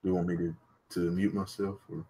Do you want me to mute myself or?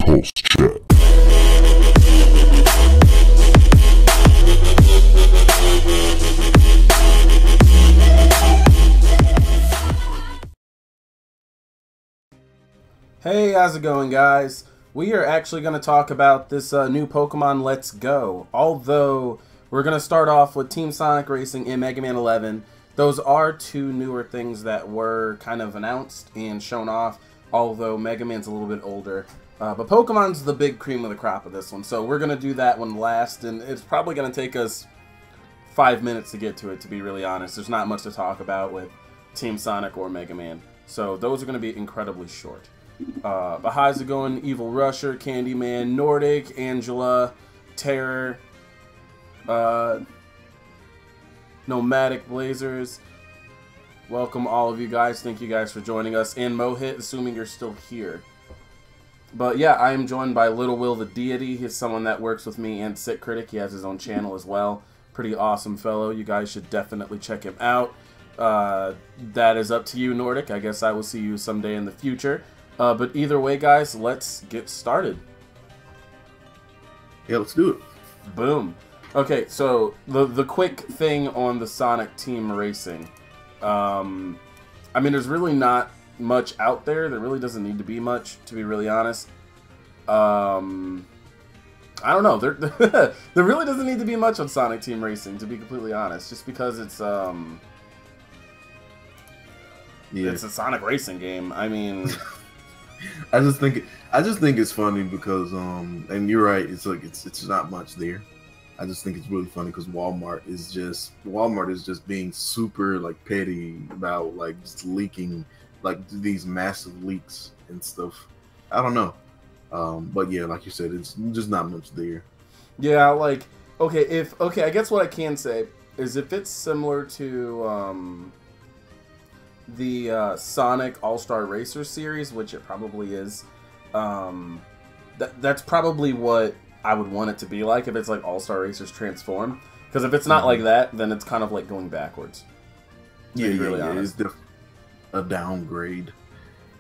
Pulschat. Hey, how's it going, guys? We are actually going to talk about this new Pokemon Let's Go. Although, we're going to start off with Team Sonic Racing and Mega Man 11. Those are two newer things that were kind of announced and shown off, although Mega Man's a little bit older. But Pokemon's the big cream of the crop of this one, so we're going to do that one last, and it's probably going to take us 5 minutes to get to it, to be really honest. There's not much to talk about with Team Sonic or Mega Man, so those are going to be incredibly short. But how's it going? Evil Rusher, Candyman, Nordic, Angela, Terror, Nomadic Blazers. Welcome all of you guys. Thank you guys for joining us. And Mohit, assuming you're still here. But yeah, I am joined by Little Will the Deity. He's someone that works with me and Sick Critic. He has his own channel as well. Pretty awesome fellow. You guys should definitely check him out. That is up to you, Nordic. I guess I will see you someday in the future. But either way, guys, let's get started. Yeah, let's do it. Boom. Okay, so the quick thing on the Sonic Team Racing. I mean, there's really not much out there. There really doesn't need to be much, to be really honest. I don't know. There really doesn't need to be much on Sonic Team Racing, to be completely honest. Just because it's it's a Sonic racing game. I mean, I just think it's funny because and you're right. It's like it's not much there. I just think it's really funny because Walmart is just being super like petty about like just leaking like these massive leaks and stuff. I don't know. But yeah, like you said, it's just not much there. Yeah, like okay, I guess what I can say is if it's similar to the Sonic All-Star Racer series, which it probably is, that's probably what I would want it to be like if it's like All-Star Racers transform. Because if it's not like that, then it's kind of like going backwards. Yeah, it's definitely a downgrade.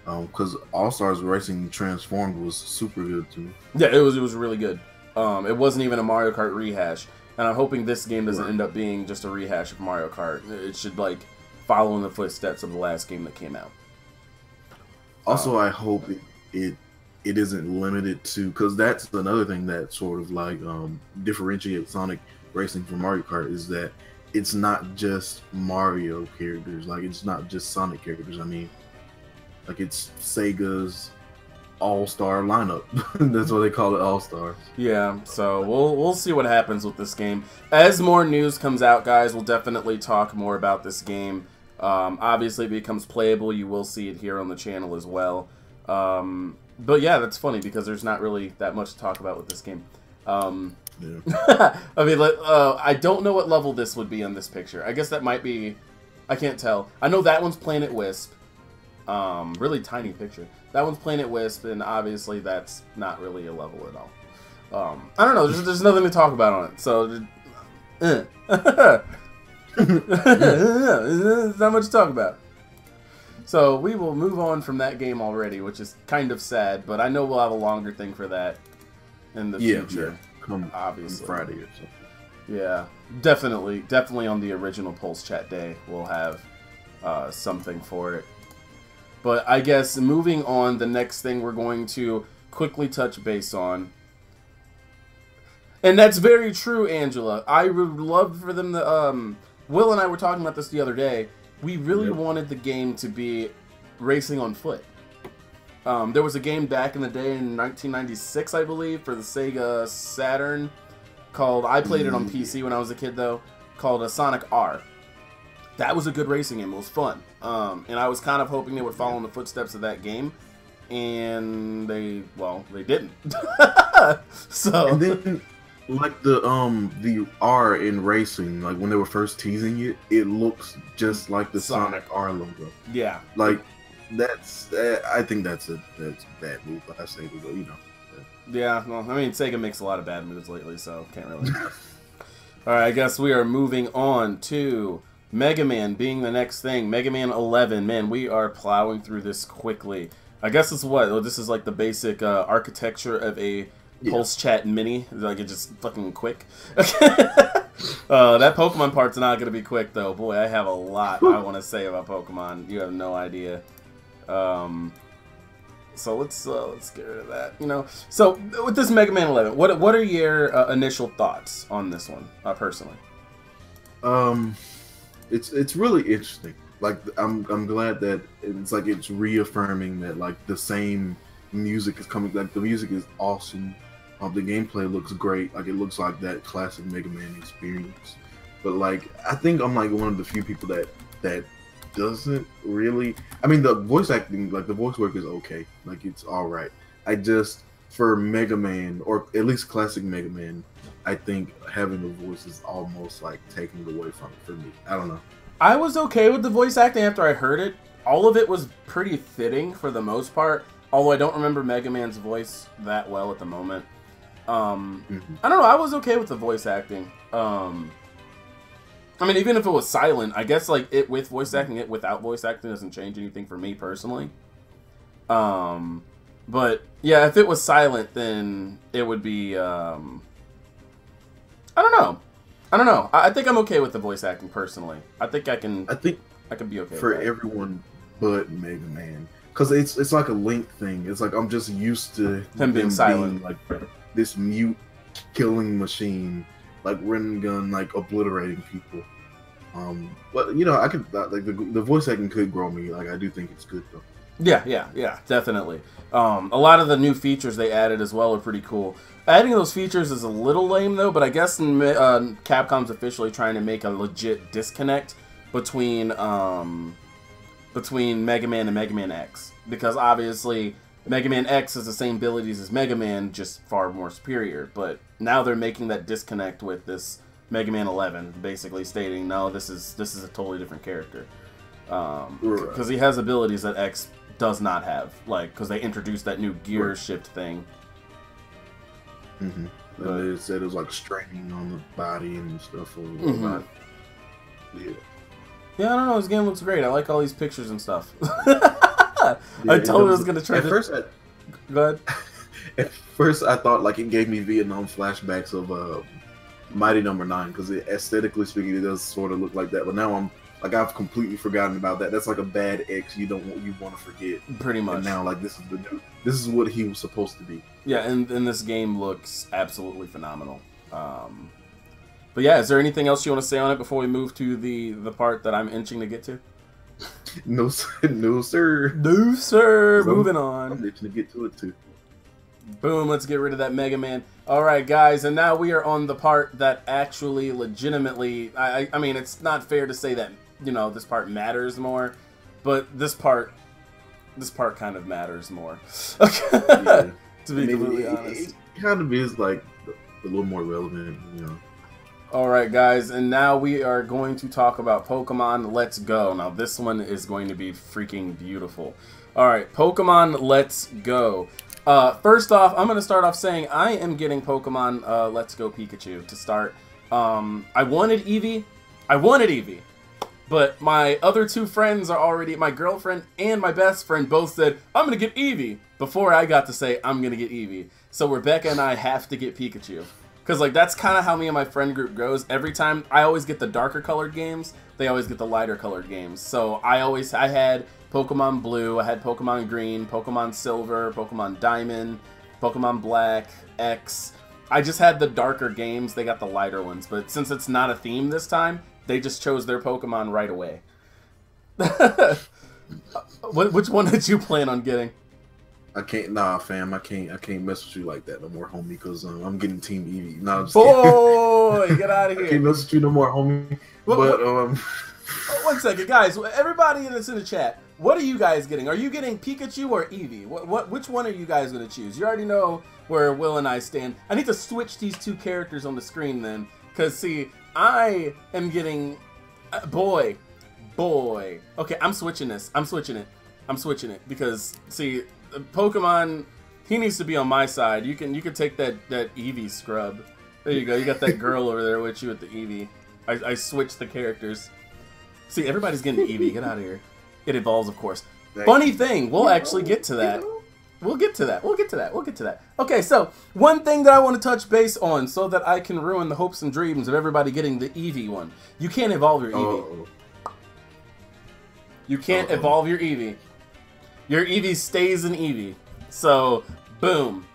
Because All-Stars Racing Transformed was super good to me. Yeah, it was really good. It wasn't even a Mario Kart rehash, and I'm hoping this game doesn't end up being just a rehash of Mario Kart. It should like follow in the footsteps of the last game that came out. Also, I hope it isn't limited to, because that's another thing that sort of like differentiates Sonic Racing from Mario Kart is that it's not just Mario characters. Like it's not just Sonic characters. I mean, like it's Sega's all-star lineup. That's what they call it, all-stars. Yeah, so we'll see what happens with this game. As more news comes out, guys, we'll definitely talk more about this game. Obviously, if it becomes playable, you will see it here on the channel as well. But yeah, that's funny because there's not really that much to talk about with this game. Yeah. I mean, I don't know what level this would be on this picture. I guess that might be... I can't tell. I know that one's Planet Wisp. Really tiny picture. That one's Planet Wisp, and obviously that's not really a level at all. I don't know. There's nothing to talk about on it. So, there's not much to talk about. So we will move on from that game already, which is kind of sad. But I know we'll have a longer thing for that in the future. Yeah. Come obviously Friday or something. Yeah, definitely on the original Pulschat day we'll have something for it. But I guess moving on, the next thing we're going to quickly touch base on, and that's very true, Angela. I would love for them to. Will and I were talking about this the other day. we really wanted the game to be racing on foot. There was a game back in the day in 1996, I believe, for the Sega Saturn called, I played it on PC when I was a kid though, called Sonic R. That was a good racing game. It was fun. And I was kind of hoping they would follow in the footsteps of that game. And they didn't. So. And then, like the R in racing, like when they were first teasing it, it looks just like the Sonic R logo. Yeah. Like I think that's a bad move by Sega, but you know. Yeah. Well, I mean, Sega makes a lot of bad moves lately, so can't really. All right, I guess we are moving on to Mega Man being the next thing. Mega Man 11. Man, we are plowing through this quickly. I guess it's what? Oh, this is like the basic architecture of a Pulschat mini. Like, it's just fucking quick. That Pokemon part's not going to be quick, though. Boy, I have a lot I want to say about Pokemon. You have no idea. So let's get rid of that. You know, so with this Mega Man 11, what are your initial thoughts on this one, personally? It's really interesting. Like, I'm glad that it's like it's reaffirming that like the same music is coming. Like, the music is awesome. The gameplay looks great. Like, it looks like that classic Mega Man experience. But like, I think I'm like one of the few people that doesn't really. I mean, the voice acting, like the voice work is okay. Like, it's all right. I just, for Mega Man, or at least classic Mega Man, I think having the voice is almost like taking it away from it for me. I don't know. I was okay with the voice acting after I heard it. All of it was pretty fitting for the most part, although I don't remember Mega Man's voice that well at the moment. I don't know, I was okay with the voice acting. I mean, even if it was silent, I guess like it with voice acting, it without voice acting doesn't change anything for me personally. But yeah, if it was silent, then it would be, I don't know. I think I'm okay with the voice acting personally. I think I can be okay for with that. everyone but Mega Man, because it's like a Link thing. It's like I'm just used to him being silent, like this mute killing machine, like run gun, like obliterating people. But you know, I could like the voice acting could grow me. Like, I do think it's good though. Yeah, definitely. A lot of the new features they added as well are pretty cool. Adding those features is a little lame though, but I guess Capcom's officially trying to make a legit disconnect between Mega Man and Mega Man X, because obviously Mega Man X has the same abilities as Mega Man, just far more superior. But now they're making that disconnect with this Mega Man 11, basically stating, no, this is a totally different character, because he has abilities that X does not have, like, because they introduced that new gear shift thing. They said it was like straining on the body and stuff. Yeah, I don't know. This game looks great. I like all these pictures and stuff. I told I was gonna try. Go ahead. At first, I thought like it gave me Vietnam flashbacks of Mighty Number 9, because aesthetically speaking, it does sort of look like that. But now I've completely forgotten about that. That's like a bad X you want to forget. Pretty much. And now like this is what he was supposed to be. Yeah, and this game looks absolutely phenomenal. But yeah, is there anything else you want to say on it before we move to the part that I'm itching to get to? No, no, sir. No, sir. Moving on. I'm itching to get to it too. Boom, let's get rid of that Mega Man. Alright, guys, and now we are on the part that actually legitimately... I mean, it's not fair to say that, you know, this part matters more, but this part kind of matters more. Yeah. To be completely honest. It kind of is, like, a little more relevant, you know. Alright, guys, and now we are going to talk about Pokemon Let's Go. Now, this one is going to be freaking beautiful. Alright, Pokemon Let's Go. First off, I'm going to start off saying I am getting Pokemon Let's Go Pikachu to start. I wanted Eevee. But my other two friends are already... My girlfriend and my best friend both said, I'm going to get Eevee, before I got to say, I'm going to get Eevee. So Rebecca and I have to get Pikachu. Because, like, that's kind of how me and my friend group goes. Every time, I always get the darker colored games. They always get the lighter colored games. So I had Pokemon Blue, I had Pokemon Green, Pokemon Silver, Pokemon Diamond, Pokemon Black, X. I just had the darker games. They got the lighter ones. But since it's not a theme this time, they just chose their Pokemon right away. Which one did you plan on getting? I can't, nah, fam. I can't mess with you like that no more, homie. Because I'm getting Team Eevee. No, I'm just Boy, get out of here! I can't mess with you no more, homie. But one second, guys. Everybody that's in the chat, what are you guys getting? Are you getting Pikachu or Eevee? Which one are you guys gonna choose? You already know where Will and I stand. I need to switch these two characters on the screen then, because see, I am getting boy. Okay, I'm switching this. I'm switching it because see. Pokemon, he needs to be on my side. You can take that Eevee scrub. There you go. You got that girl over there with you with the Eevee. I switched the characters. See, everybody's getting Eevee. Get out of here. It evolves, of course. Funny thing, we'll actually get to that. We'll get to that. Okay, so one thing that I want to touch base on so that I can ruin the hopes and dreams of everybody getting the Eevee one. You can't evolve your Eevee. You can't evolve your Eevee. Your Eevee stays an Eevee. So, boom.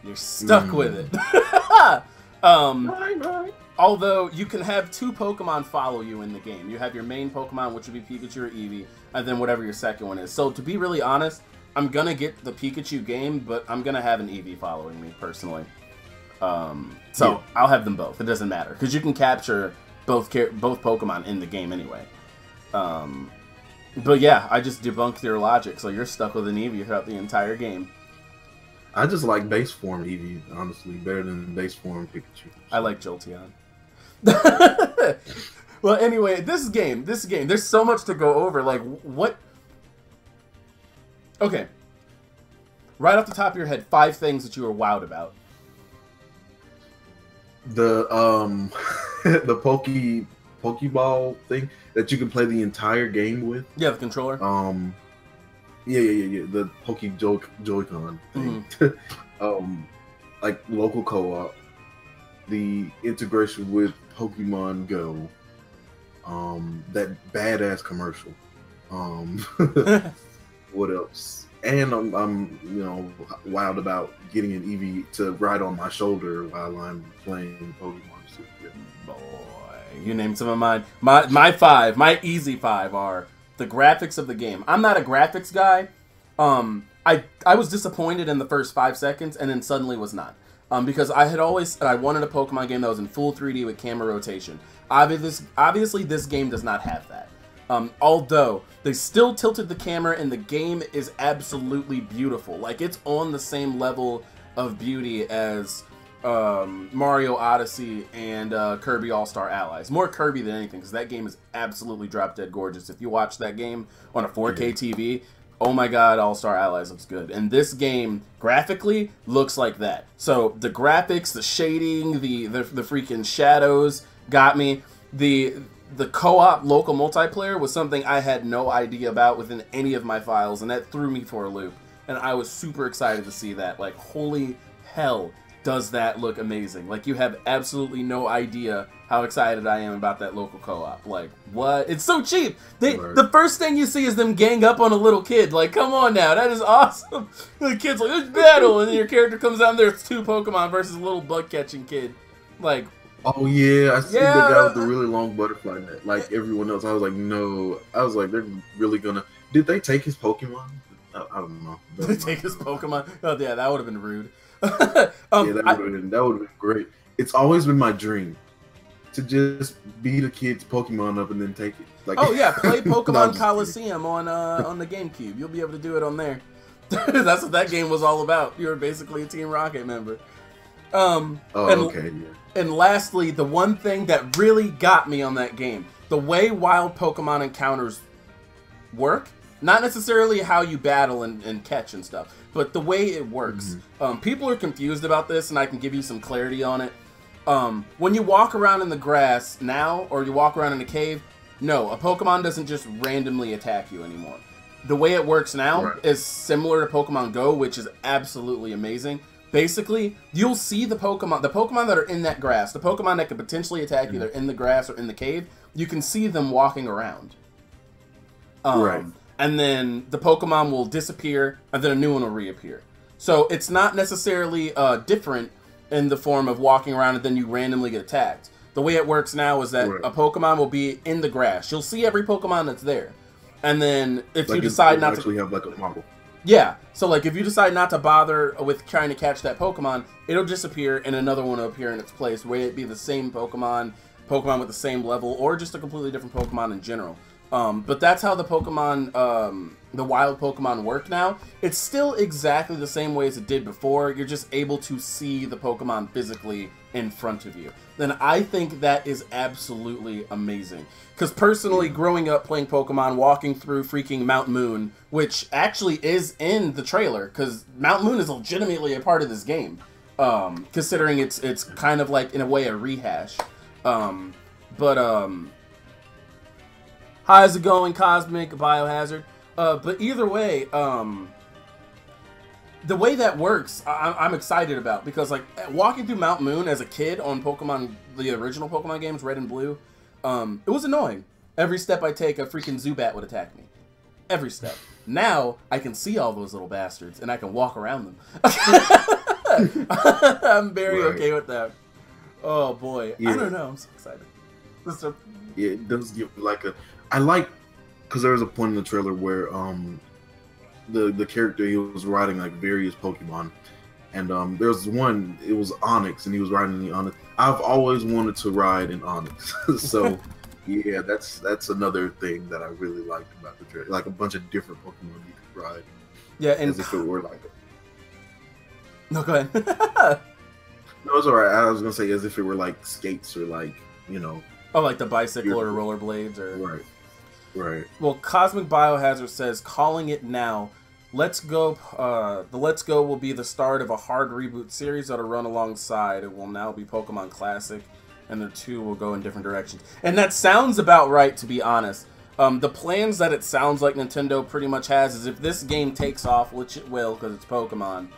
You're stuck with it. Although, you can have two Pokemon follow you in the game. You have your main Pokemon, which would be Pikachu or Eevee, and then whatever your second one is. So, to be really honest, I'm going to get the Pikachu game, but I'm going to have an Eevee following me, personally. So, I'll have them both. It doesn't matter. Because you can capture both Pokemon in the game anyway. But yeah, I just debunked your logic, so you're stuck with an Eevee throughout the entire game. I just like base form Eevee, honestly, better than base form Pikachu. So. I like Jolteon. Well, anyway, this game, there's so much to go over. Like, what? Okay. Right off the top of your head, 5 things that you were wowed about. The the Pokeball thing that you can play the entire game with. Yeah, the controller. Yeah. The Joy-Con thing. Like local co-op, the integration with Pokemon Go, that badass commercial. What else? And I'm wild about getting an Eevee to ride on my shoulder while I'm playing Pokemon. So, yeah. Boy. You named some of mine. My 5, my easy 5 are the graphics of the game. I'm not a graphics guy. I was disappointed in the first 5 seconds and then suddenly was not. Because I wanted a Pokemon game that was in full 3D with camera rotation. Obviously this game does not have that. Although they still tilted the camera and the game is absolutely beautiful. Like, it's on the same level of beauty as Mario Odyssey and Kirby All-Star Allies. More Kirby than anything, because that game is absolutely drop-dead gorgeous. If you watch that game on a 4K TV, oh my god, All-Star Allies looks good. And this game, graphically, looks like that. So, the graphics, the shading, the freaking shadows got me. The co-op local multiplayer was something I had no idea about within any of my files, and that threw me for a loop. And I was super excited to see that. Like, holy hell, does that look amazing. Like, you have absolutely no idea how excited I am about that local co-op. Like, what? It's so cheap! The first thing you see is them gang up on a little kid. Like, come on now, that is awesome! The kid's like, it's battle! And then your character comes out and there's 2 Pokemon versus a little bug-catching kid. Like... Oh yeah, I see the guy with the really long butterfly net. Like everyone else, I was like, no. I was like, they're really gonna... Did they take his Pokemon? I don't know. Did they take his Pokemon? Oh yeah, that would have been rude. Yeah, that would have been great. It's always been my dream to just beat a kid's Pokemon up and then take it. Like, oh yeah, play Pokemon Coliseum on the GameCube. You'll be able to do it on there. That's what that game was all about. You were basically a Team Rocket member. Okay, yeah. And lastly, the one thing that really got me on that game, the way wild Pokemon encounters work, not necessarily how you battle and catch and stuff, but the way it works. People are confused about this, and I can give you some clarity on it. When you walk around in the grass now, or you walk around in a cave, no, a Pokemon doesn't just randomly attack you anymore. The way it works now is similar to Pokemon Go, which is absolutely amazing. Basically, you'll see the Pokemon that are in that grass, the Pokemon that could potentially attack you, they're in the grass or in the cave, you can see them walking around. And then the Pokemon will disappear, and then a new one will reappear. So it's not necessarily different in the form of walking around and then you randomly get attacked. The way it works now is that a Pokemon will be in the grass. You'll see every Pokemon that's there. And then if like you decide not to actually have like a model. Yeah, so like if you decide not to bother with trying to catch that Pokemon, it'll disappear and another one will appear in its place, where it be the same Pokemon with the same level, or just a completely different Pokemon in general. But that's how the Pokemon, the wild Pokemon work now. It's still exactly the same way as it did before. You're just able to see the Pokemon physically in front of you. Then I think that is absolutely amazing. Because personally, growing up playing Pokemon, walking through freaking Mount Moon, which actually is in the trailer, because Mount Moon is legitimately a part of this game, considering it's kind of like, in a way, a rehash. How's it going, Cosmic Biohazard? But either way, the way that works, I'm excited about, because like walking through Mount Moon as a kid on Pokemon, the original Pokemon games, Red and Blue, it was annoying. Every step I take, a freaking Zubat would attack me. Every step. Now I can see all those little bastards and I can walk around them. I'm very okay with that. Oh boy, yeah. I don't know. I'm so excited. Yeah, it does give like a. I like because there was a point in the trailer where the character, he was riding like various Pokemon, and there was one. It was Onyx, and he was riding the Onyx. I've always wanted to ride an Onyx, so yeah, that's another thing that I really liked about the trailer. Like a bunch of different Pokemon you could ride. Yeah, and as if it were like. No, go ahead. No, it's alright. I was gonna say as if it were like skates or like, you know. Oh, like the bicycle or rollerblades or. Right. Right. Well, Cosmic Biohazard says, calling it now. Let's Go. The Let's Go will be the start of a hard reboot series that'll run alongside. It will now be Pokemon Classic, and the two will go in different directions. And that sounds about right, to be honest. The plans that it sounds like Nintendo pretty much has is if this game takes off, which it will because it's Pokemon,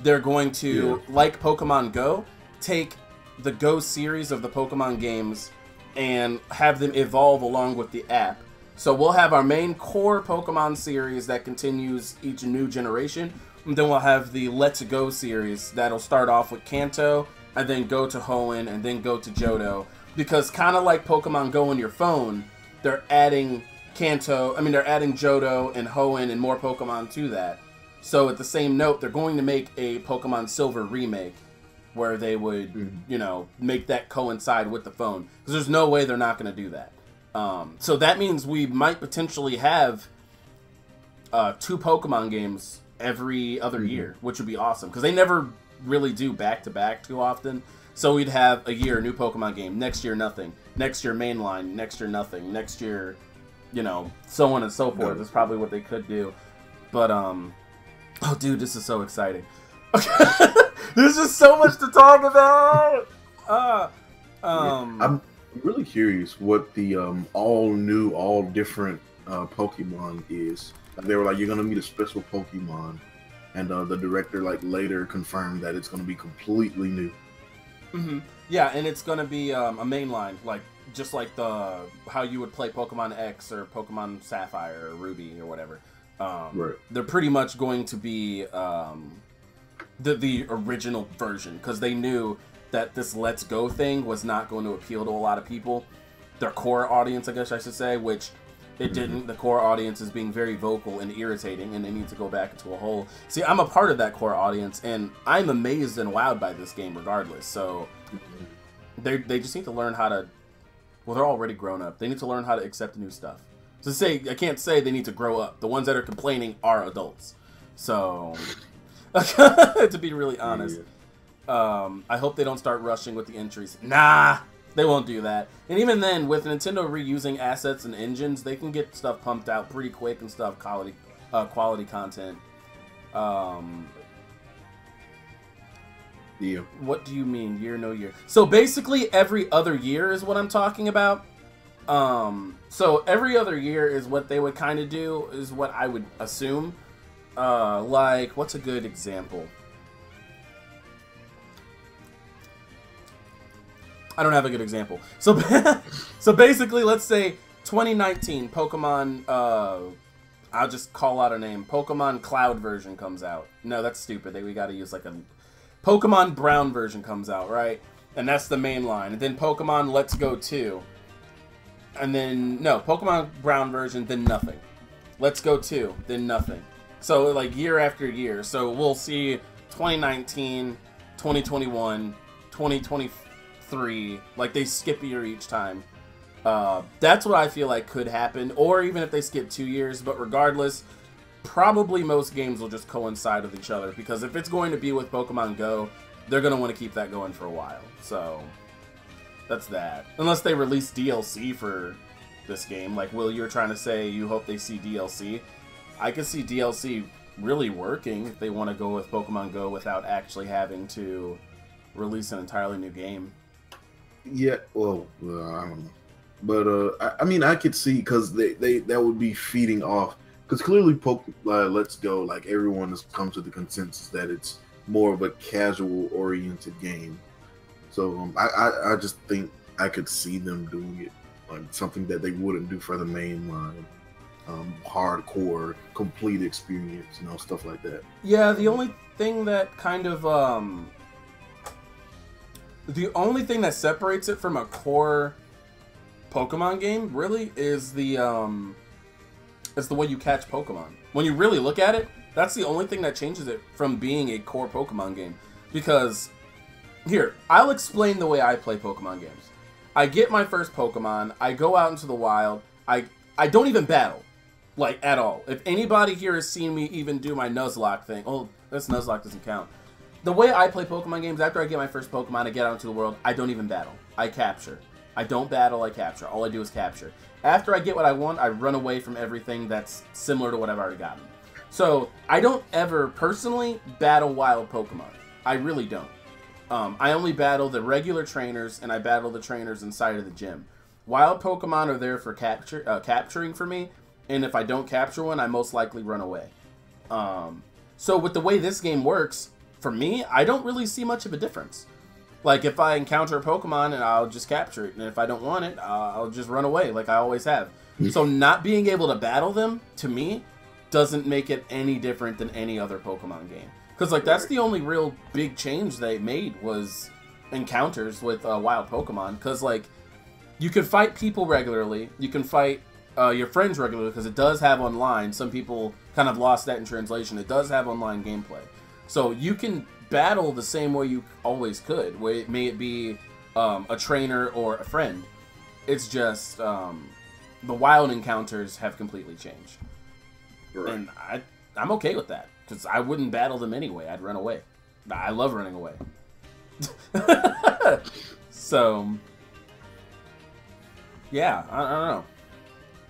they're going to, like Pokemon Go, take the Go series of the Pokemon games and have them evolve along with the app. So we'll have our main core Pokemon series that continues each new generation, and then we'll have the Let's Go series that'll start off with Kanto, and then go to Hoenn, and then go to Johto. Because kind of like Pokemon Go on your phone, they're adding they're adding Johto and Hoenn and more Pokemon to that. So at the same note, they're going to make a Pokemon Silver remake where they would, you know, make that coincide with the phone. Because there's no way they're not going to do that. So that means we might potentially have 2 Pokemon games every other year, which would be awesome. Because they never really do back-to-back too often. So we'd have a year, new Pokemon game. Next year, nothing. Next year, mainline. Next year, nothing. Next year, you know, so on and so forth. That's probably what they could do. But, oh, dude, this is so exciting. There's just so much to talk about! I'm really curious what the all new, all different Pokemon is. They were like, you're gonna meet a special Pokemon, and the director like later confirmed that it's gonna be completely new. Yeah, and it's gonna be a mainline, like just like how you would play Pokemon X or Pokemon Sapphire or Ruby or whatever. Right. They're pretty much going to be the original version, because they knew that this Let's Go thing was not going to appeal to a lot of people. Their core audience, I guess I should say, which it didn't. The core audience is being very vocal and irritating, and they need to go back into a hole. See, I'm a part of that core audience, and I'm amazed and wowed by this game regardless. So they just need to learn how to... Well, they're already grown up. They need to learn how to accept new stuff. I can't say they need to grow up. The ones that are complaining are adults. So, to be really honest... I hope they don't start rushing with the entries. Nah, they won't do that. And even then, with Nintendo reusing assets and engines, they can get stuff pumped out pretty quick and stuff, quality content. Yeah. What do you mean, year, no year? So basically, every other year is what I'm talking about. So every other year is what they would kind of do, is what I would assume. Like, what's a good example? I don't have a good example. So, so basically, let's say 2019 Pokemon. I'll just call out a name. Pokemon Cloud version comes out. No, that's stupid. We got to use like a Pokemon Brown version comes out, right? And that's the main line. And then Pokemon Let's Go 2. And then no Pokemon Brown version. Then nothing. Let's Go 2, then nothing. So, like, year after year. So, we'll see 2019, 2021, 2023. Like, they skip a year each time. That's what I feel like could happen. Or even if they skip 2 years. But regardless, probably most games will just coincide with each other. Because if it's going to be with Pokemon Go, they're going to want to keep that going for a while. So, that's that. Unless they release DLC for this game. Like, Will, you were trying to say you hope they see DLC. I could see DLC really working if they want to go with Pokemon Go without actually having to release an entirely new game. Yeah, well, I don't know. But, I mean, I could see, because that would be feeding off. Because clearly, Let's Go, like, everyone has come to the consensus that it's more of a casual-oriented game. So, I just think I could see them doing it. Like, something that they wouldn't do for the mainline. Hardcore, complete experience, you know, stuff like that. Yeah, the only thing that kind of, the only thing that separates it from a core Pokemon game, really, is the way you catch Pokemon. When you really look at it, that's the only thing that changes it from being a core Pokemon game. Because, here, I'll explain the way I play Pokemon games. I get my first Pokemon, I go out into the wild, I don't even battle. Like, at all. If anybody here has seen me even do my Nuzlocke thing... Oh, this Nuzlocke doesn't count. The way I play Pokemon games, after I get my first Pokemon, I get out into the world, I don't even battle. I capture. I don't battle, I capture. All I do is capture. After I get what I want, I run away from everything that's similar to what I've already gotten. So, I don't ever, personally, battle wild Pokemon. I really don't. I only battle the regular trainers, and I battle the trainers inside of the gym. Wild Pokemon are there for capturing for me, and if I don't capture one, I most likely run away. So with the way this game works, for me, I don't really see much of a difference. Like, if I encounter a Pokemon, and I'll just capture it, and if I don't want it, I'll just run away, like I always have. So not being able to battle them, to me, doesn't make it any different than any other Pokemon game. Because, like, that's the only real big change they made was encounters with wild Pokemon. Because, like, you can fight people regularly, you can fight your friends regularly, because it does have online. Some people kind of lost that in translation. It does have online gameplay. So you can battle the same way you always could, may it be a trainer or a friend. It's just the wild encounters have completely changed. Right. And I'm okay with that, because I wouldn't battle them anyway. I'd run away. I love running away. So, yeah, I don't know.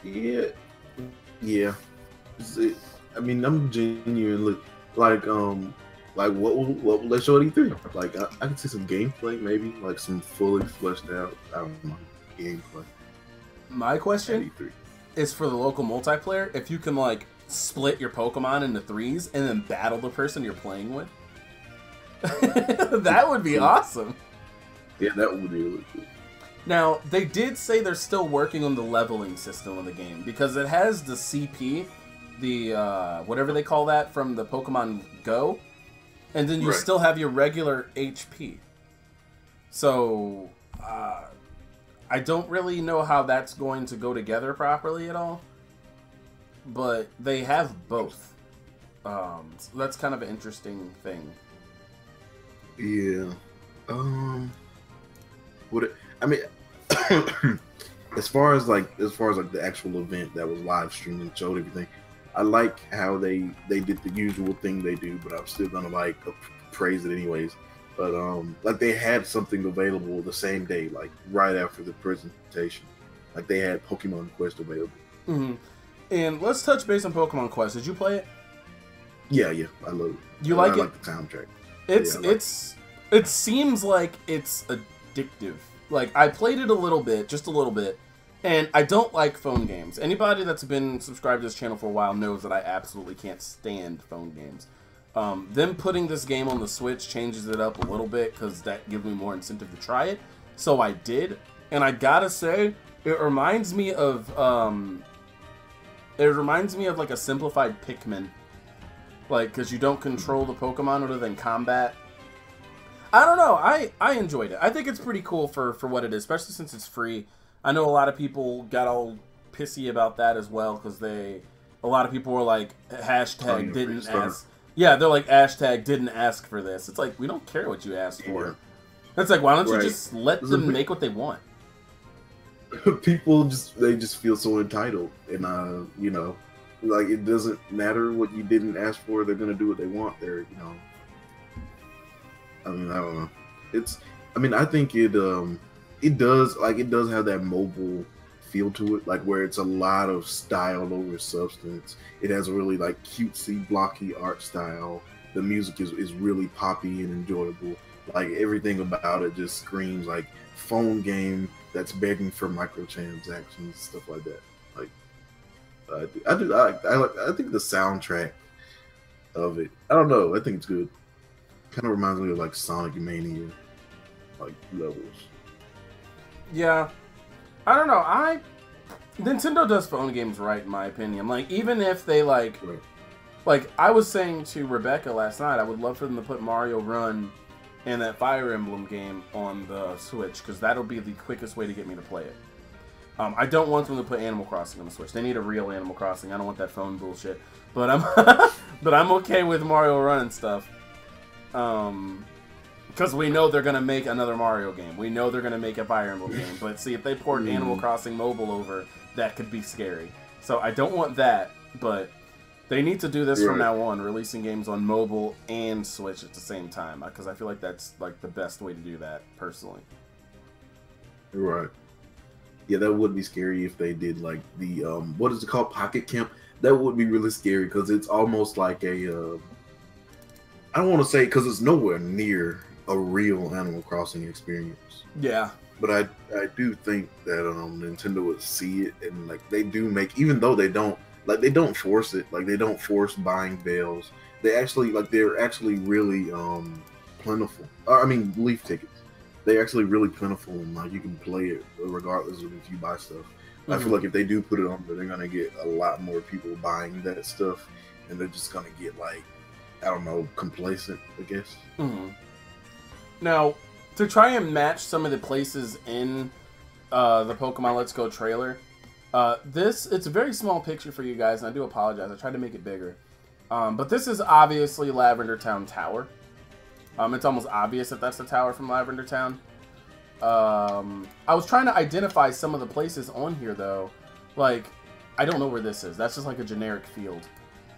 Yeah. I mean, I'm genuinely like what will they show at E3? Like, I can see some gameplay, maybe like some fully fleshed out, I don't know, gameplay. My question is for the local multiplayer: if you can like split your Pokemon into threes and then battle the person you're playing with, that would be awesome. Yeah, that would be really cool. Now, they did say they're still working on the leveling system of the game, because it has the CP, the, whatever they call that from the Pokemon Go, and then you still have your regular HP. So, I don't really know how that's going to go together properly at all, but they have both. So that's kind of an interesting thing. Yeah. I mean, as far as the actual event that was live streamed and showed everything, I like how they did the usual thing they do, but I'm still gonna like praise it anyways. But like they had something available the same day, like right after the presentation. Like they had Pokemon Quest available. Mm-hmm. And let's touch base on Pokemon Quest. Did you play it? Yeah, I love it. You like it? I like the soundtrack. It seems like it's addictive. Like, I played it a little bit, just a little bit, and I don't like phone games. Anybody that's been subscribed to this channel for a while knows that I absolutely can't stand phone games. Them putting this game on the Switch changes it up a little bit, because that gives me more incentive to try it. So I did, and I gotta say, it reminds me of like a simplified Pikmin. Like, because you don't control the Pokemon other than combat. I don't know. I enjoyed it. I think it's pretty cool for what it is, especially since it's free. I know a lot of people got all pissy about that as well, because they a lot of people were like, hashtag didn't Restart. ask. Yeah, they're like, hashtag didn't ask for this. It's like, we don't care what you asked for. Yeah. It's like, why don't you Right. just let them make what they want? People just feel so entitled, and you know, like it doesn't matter what you didn't ask for. They're gonna do what they want. You know. I mean, I don't know. I think it does have that mobile feel to it, like where it's a lot of style over substance. It has a really like cutesy, blocky art style. The music is really poppy and enjoyable. Like everything about it just screams like phone game that's begging for microtransactions, stuff like that. Like I think the soundtrack of it, I don't know, I think it's good. Kind of reminds me of like Sonic Mania, like levels. Yeah, I don't know. Nintendo does phone games right, in my opinion. Like, even if they like I was saying to Rebecca last night, I would love for them to put Mario Run and that Fire Emblem game on the Switch, because that'll be the quickest way to get me to play it. I don't want them to put Animal Crossing on the Switch. They need a real Animal Crossing. I don't want that phone bullshit. But I'm okay with Mario Run and stuff. Because we know they're going to make another Mario game. We know they're going to make a Fire Emblem game. But see, if they port Animal Crossing Mobile over, that could be scary. So I don't want that, but they need to do this from now on, releasing games on mobile and Switch at the same time. Because I feel like that's like the best way to do that, personally. Right. Yeah, that would be scary if they did like the, what is it called? Pocket Camp? That would be really scary because it's almost like a, I don't want to say because it's nowhere near a real Animal Crossing experience. Yeah. But I do think that Nintendo would see it, and like they do make, even though they don't force it, like they don't force buying bales. They're actually really plentiful. I mean, Leaf tickets. They're actually really plentiful, and like you can play it regardless of if you buy stuff. I feel like if they do put it on, they're gonna get a lot more people buying that stuff, and they're just gonna get like, I don't know, complacent, I guess. Now, to try and match some of the places in the Pokemon Let's Go trailer, it's a very small picture for you guys, and I do apologize. I tried to make it bigger. But this is obviously Lavender Town Tower. It's almost obvious that that's the tower from Lavender Town. I was trying to identify some of the places on here, though. Like, I don't know where this is. That's just like a generic field.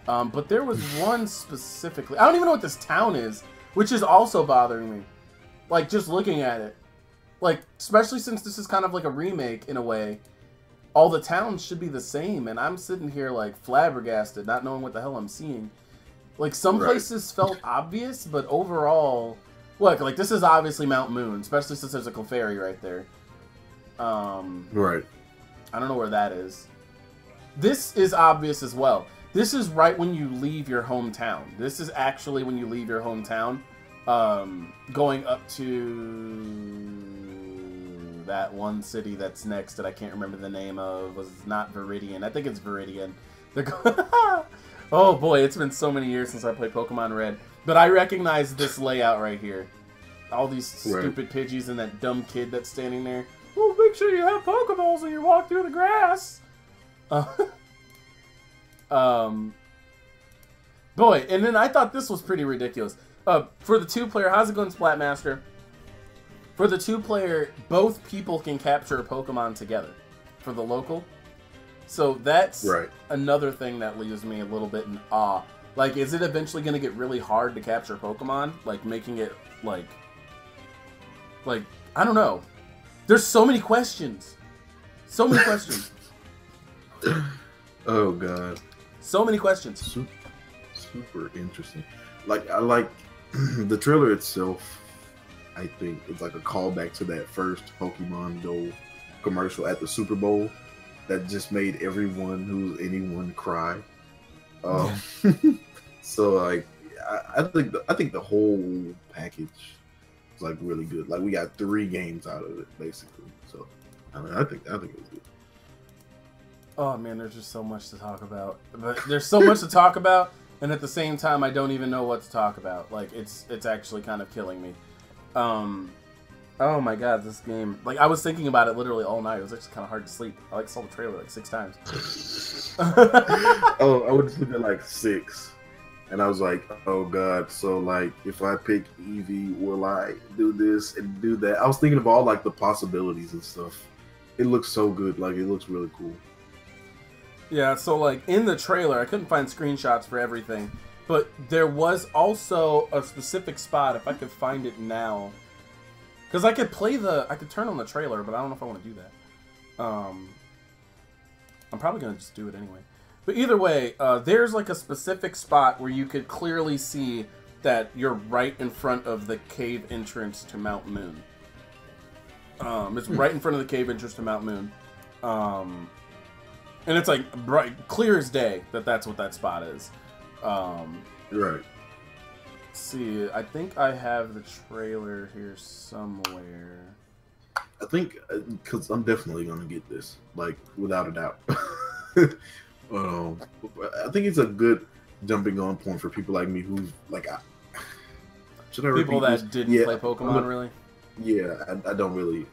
But there was one specifically. I don't even know what this town is, which is also bothering me. Like, just looking at it. Like, especially since this is kind of like a remake, in a way. All the towns should be the same, and I'm sitting here, like, flabbergasted, not knowing what the hell I'm seeing. Like, some places felt obvious, but overall... Look, like, this is obviously Mount Moon, especially since there's a Clefairy right there. Right. I don't know where that is. This is obvious as well. This is right when you leave your hometown. This is actually when you leave your hometown. Going up to that one city that's next that I can't remember the name of. Was not Viridian. I think it's Viridian. Oh boy, it's been so many years since I played Pokemon Red. But I recognize this layout right here. All these stupid Pidgeys and that dumb kid that's standing there. Oh, make sure you have Pokeballs when you walk through the grass. Boy, and then I thought this was pretty ridiculous. For the two-player, how's it going, Splatmaster? For the two-player, both people can capture a Pokemon together. For the local. So that's another thing that leaves me a little bit in awe. Like, is it eventually going to get really hard to capture Pokemon? Like, making it, like, I don't know. There's so many questions. So many questions. Oh, God. So many questions. Super interesting. Like, I like the trailer itself. I think it's like a callback to that first Pokemon Go commercial at the Super Bowl that just made everyone who's anyone cry. So like, I think the whole package is like really good. Like we got 3 games out of it basically. So I think it was good. Oh man, there's just so much to talk about. But there's so much to talk about, and at the same time, I don't even know what to talk about. Like it's actually kind of killing me. Oh my god, this game. Like, I was thinking about it literally all night. It was actually kind of hard to sleep. I like saw the trailer like 6 times. Oh, I went to sleep at like 6. And I was like, oh god, so like if I pick Eevee, will I do this and do that? I was thinking of all like the possibilities and stuff. It looks so good, like it looks really cool. Yeah, so like in the trailer, I couldn't find screenshots for everything, but there was also a specific spot, if I could find it now. Because I could turn on the trailer, but I don't know if I want to do that. I'm probably going to just do it anyway. But either way, there's like a specific spot where you could clearly see that you're right in front of the cave entrance to Mount Moon. It's right in front of the cave entrance to Mount Moon. And it's like bright, clear as day that's what that spot is. Right. Let's see, I think I have the trailer here somewhere. I think, because I'm definitely going to get this, like, without a doubt. I think it's a good jumping on point for people like me who's like, should I repeat people that this? didn't play Pokemon really? Yeah, I don't really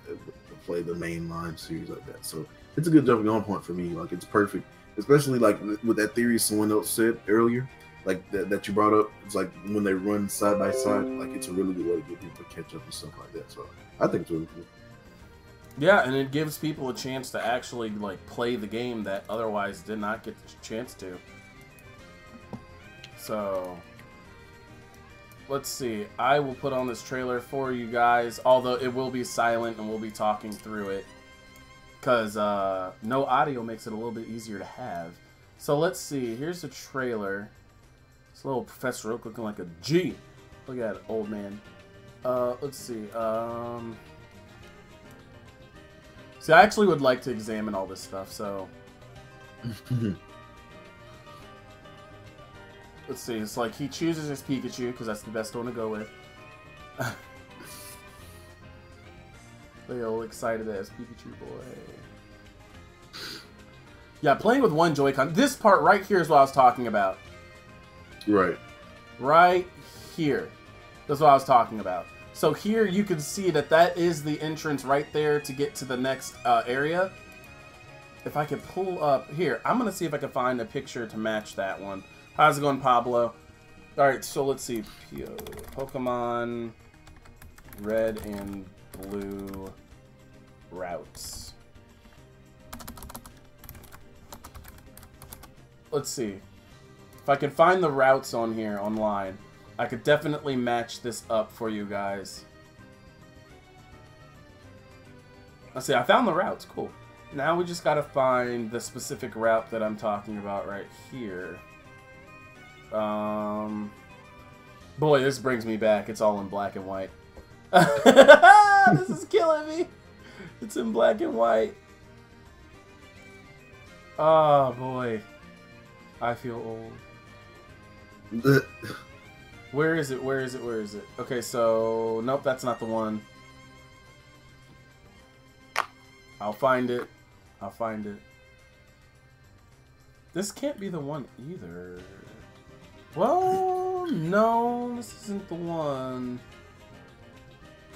play the mainline series like that, so it's a good jumping on point for me. Like, it's perfect, especially like with that theory someone else said earlier, like that you brought up. It's like when they run side by side, like it's a really good way to get people to catch up and stuff like that. So I think it's really cool. Yeah, and it gives people a chance to actually like play the game that otherwise did not get the chance to. So let's see. I will put on this trailer for you guys, although it will be silent and we'll be talking through it because no audio makes it a little bit easier to have. So let's see. Here's the trailer. It's a little Professor Oak looking like a G. Look at it, old man. Let's see. See, I actually would like to examine all this stuff, so... Let's see, it's like he chooses his Pikachu, because that's the best one to go with. They all excited as Pikachu boy. Yeah, playing with one Joy-Con. This part right here is what I was talking about. Right. Right here. That's what I was talking about. So here you can see that is the entrance right there to get to the next area. If I could pull up here, I'm going to see if I can find a picture to match that one. How's it going, Pablo? Alright, so let's see. Pokemon Red and Blue routes. Let's see. If I can find the routes on here online, I could definitely match this up for you guys. Let's see, I found the routes. Cool. Now we just gotta find the specific route that I'm talking about right here. Boy, this brings me back. It's all in black and white. This is killing me. It's in black and white. Oh, boy. I feel old. Where is it? Where is it? Where is it? Okay, so... Nope, that's not the one. I'll find it. I'll find it. This can't be the one either. Well, no, this isn't the one.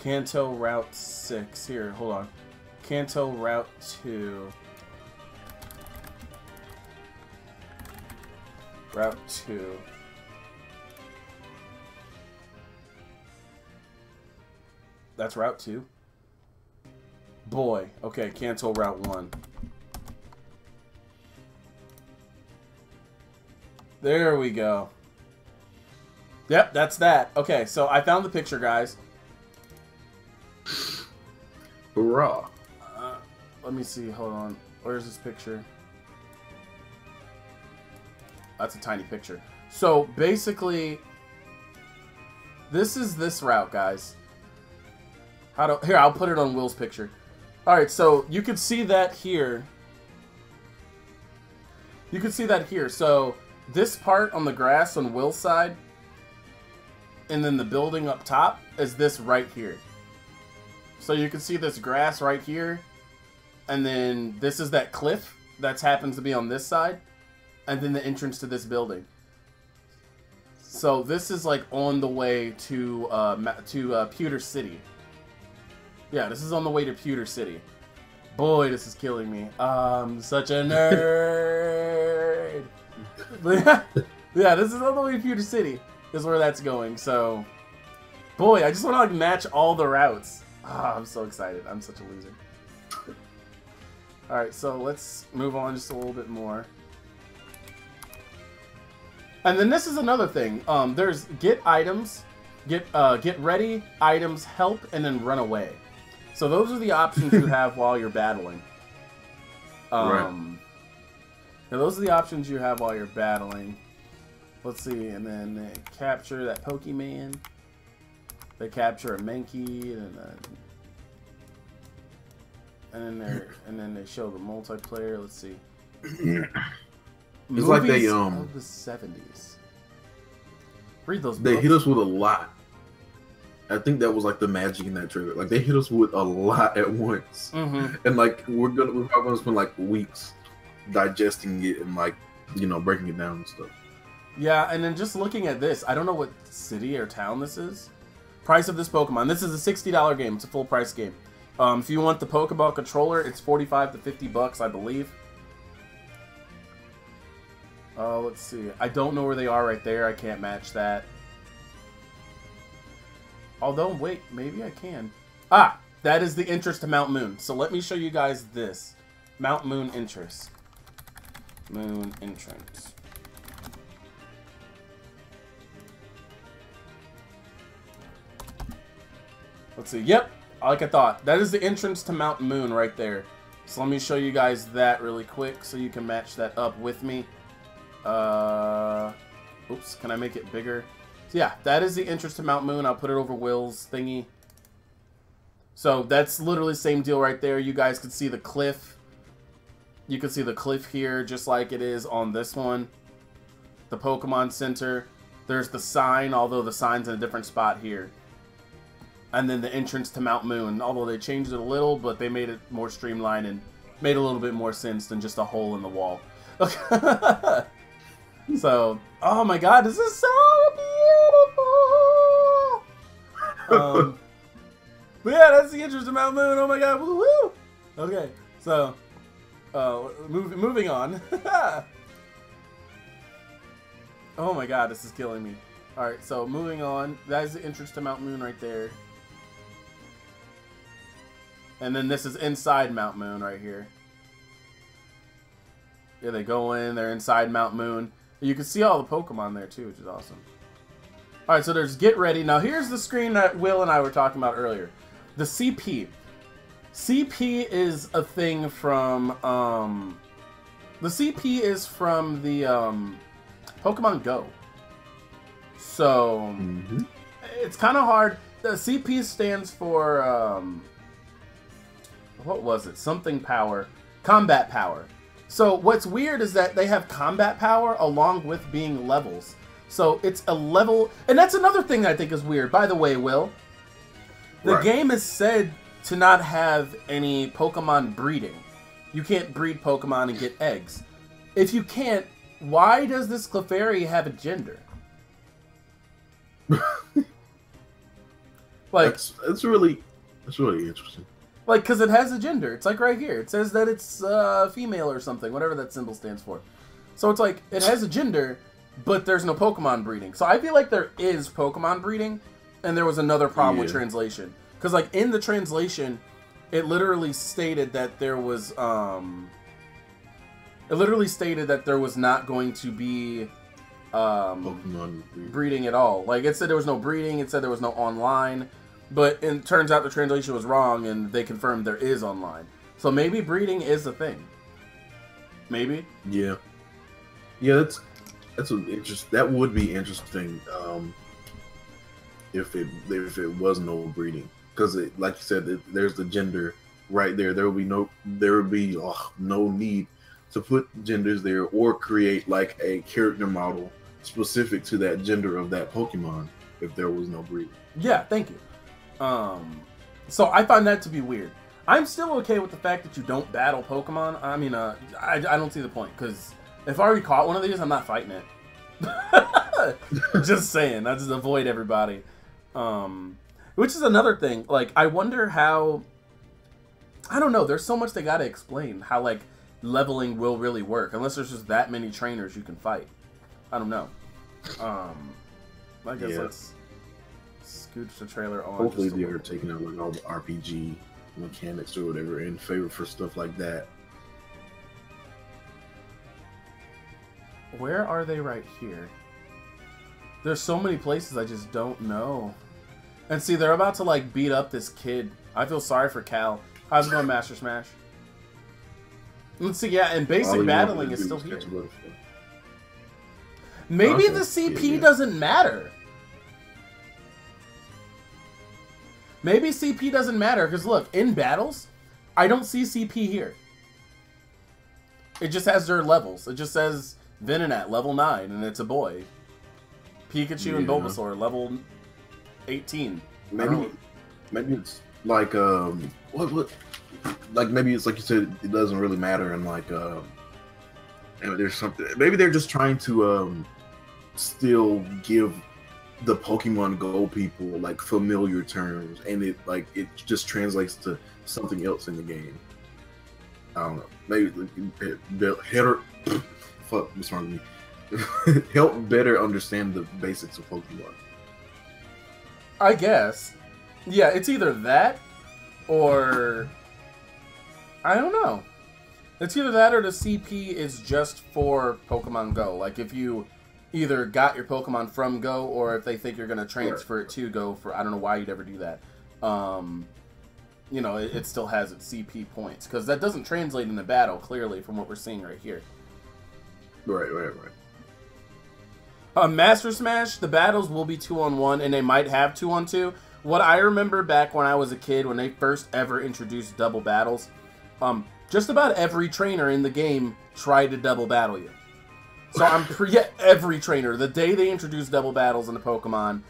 Kanto Route 6. Here, hold on. Kanto Route 2. Route 2. That's Route 2. Boy. Okay, Kanto Route 1. There we go. Yep, that's that. Okay, so I found the picture, guys. Hurrah. Let me see. Hold on. Where's this picture? That's a tiny picture. So, basically, this is this route, guys. Here, I'll put it on Will's picture. Alright, so you can see that here. You can see that here. So, this part on the grass on Will's side, and then the building up top, is this right here. So you can see this grass right here, and then this is that cliff that happens to be on this side, and then the entrance to this building. So this is like on the way to Pewter City. Yeah, this is on the way to Pewter City. Boy, this is killing me. Such a nerd. Yeah, this is on the way to Pewter City. Is where that's going. So, boy, I just want to like match all the routes. I'm so excited. I'm such a loser. All right, so let's move on just a little bit more. And then this is another thing. There's get items, get ready, items, help, and then run away. So those are the options you have while you're battling. Right. And those are the options you have while you're battling. Let's see, and then they capture that Pokemon. They capture a Mankey, and then they show the multiplayer. Let's see. It's Movies like they of the 70s. Read those. They books. hit us with a lot. I think that was like the magic in that trailer. Like they hit us with a lot at once, and like we're probably gonna spend like weeks digesting it and like breaking it down and stuff. Yeah, and then just looking at this, I don't know what city or town this is. Price of this Pokemon. This is a $60 game. It's a full price game. If you want the Pokeball controller, it's $45 to $50, I believe. Let's see. I don't know where they are right there. I can't match that. Although, wait, maybe I can. Ah, that is the entrance to Mount Moon. So let me show you guys this. Mount Moon entrance. Moon entrance. Let's see. Yep, like I thought. That is the entrance to Mount Moon right there. So let me show you guys that really quick so you can match that up with me. Oops, can I make it bigger? So yeah, that is the entrance to Mount Moon. I'll put it over Will's thingy. So that's literally the same deal right there. You guys can see the cliff. You can see the cliff here just like it is on this one. The Pokemon Center. There's the sign, although the sign's in a different spot here. And then the entrance to Mount Moon. Although they changed it a little, but they made it more streamlined and made a little bit more sense than just a hole in the wall. So, oh my god, this is so beautiful! But yeah, that's the entrance to Mount Moon. Oh my god, woo-woo! Okay, so, moving on. Oh my god, this is killing me. Alright, so moving on. That is the entrance to Mount Moon right there. And then this is inside Mount Moon right here. Yeah, they go in, they're inside Mount Moon. You can see all the Pokemon there too, which is awesome. Alright, so there's Get Ready. Now here's the screen that Will and I were talking about earlier. The CP. CP is a thing from, the CP is from the, Pokemon Go. So, it's kind of hard. The CP stands for, what was it? Something power. Combat power. So what's weird is that they have combat power along with being levels. So it's a level, and that's another thing that I think is weird. By the way, Will, the game is said to not have any Pokemon breeding. You can't breed Pokemon and get eggs. If you can't, why does this Clefairy have a gender? Like, that's really interesting. Like, because it has a gender. It's like right here. It says that it's female or something, whatever that symbol stands for. So it's like, it has a gender, but there's no Pokemon breeding. So I feel like there is Pokemon breeding, and there was another problem with translation. Because, like, in the translation, it literally stated that there was, not going to be, Pokemon breeding at all. Like, it said there was no breeding, it said there was no online. But it turns out the translation was wrong, and they confirmed there is online. So maybe breeding is a thing. Maybe. Yeah. Yeah, that would be interesting. If it was no breeding, because like you said, there's the gender right there. There would be no need to put genders there or create like a character model specific to that gender of that Pokemon if there was no breeding. Yeah, thank you. So I find that to be weird. I'm still okay with the fact that you don't battle Pokemon. I mean, I don't see the point, because if I already caught one of these, I'm not fighting it. Just saying, I just avoid everybody. And Which is another thing. Like, I wonder how... I don't know. There's so much they gotta explain. How, like, leveling will really work. Unless there's just that many trainers you can fight. I don't know. I guess let's scooch the trailer on. Hopefully they're taking out, like, all the RPG mechanics or whatever in favor for stuff like that. Where are they right here? There's so many places I just don't know. And see, they're about to, like, beat up this kid. I feel sorry for Cal. How's it going, Master Smash? Let's see, yeah, and basic battling is still here. Maybe the CP doesn't matter. Maybe CP doesn't matter, because look, in battles, I don't see CP here. It just has their levels. It just says Venonat, level 9, and it's a boy. Pikachu and Bulbasaur, level 18. Maybe it's like what like maybe it's like you said, it doesn't really matter, and like there's something, maybe they're just trying to still give the Pokemon Go people like familiar terms, and it just translates to something else in the game. I don't know. Maybe fuck, what's wrong with me? Help better understand the basics of Pokemon. I guess. Yeah, it's either that or I don't know. It's either that or the CP is just for Pokemon Go. Like if you either got your Pokemon from Go or if they think you're going to transfer it to Go for, I don't know why you'd ever do that. You know, it still has its CP points because that doesn't translate in the battle clearly from what we're seeing right here. Right. Master Smash, the battles will be 2-on-1, and they might have 2-on-2. What I remember back when I was a kid, when they first ever introduced double battles, just about every trainer in the game tried to double battle you. So every trainer, the day they introduced double battles in the Pokemon,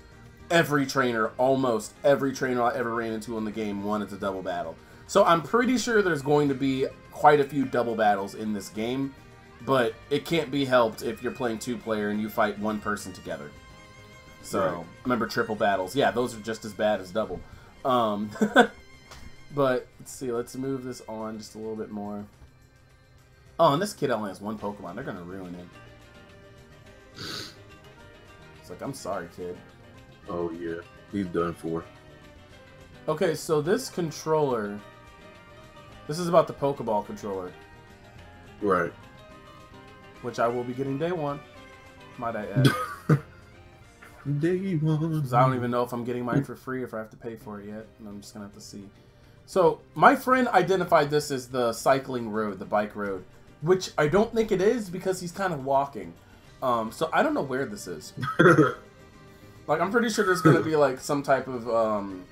almost every trainer I ever ran into in the game wanted to double battle. So I'm pretty sure there's going to be quite a few double battles in this game. But it can't be helped if you're playing 2-player and you fight one person together. So, remember triple battles. Yeah, those are just as bad as double. But, let's see. Let's move this on just a little bit more. Oh, and this kid only has one Pokemon. They're going to ruin him. It's like, I'm sorry, kid. Oh, yeah. He's done for. Okay, so this controller... This is about the Pokeball controller. Right. Which I will be getting day 1. Might I add. Day 1. Because I don't even know if I'm getting mine for free or if I have to pay for it yet. And I'm just going to have to see. So, my friend identified this as the cycling road, the bike road. Which I don't think it is because he's kind of walking. So, I don't know where this is. Like, I'm pretty sure there's going to be, like, some type of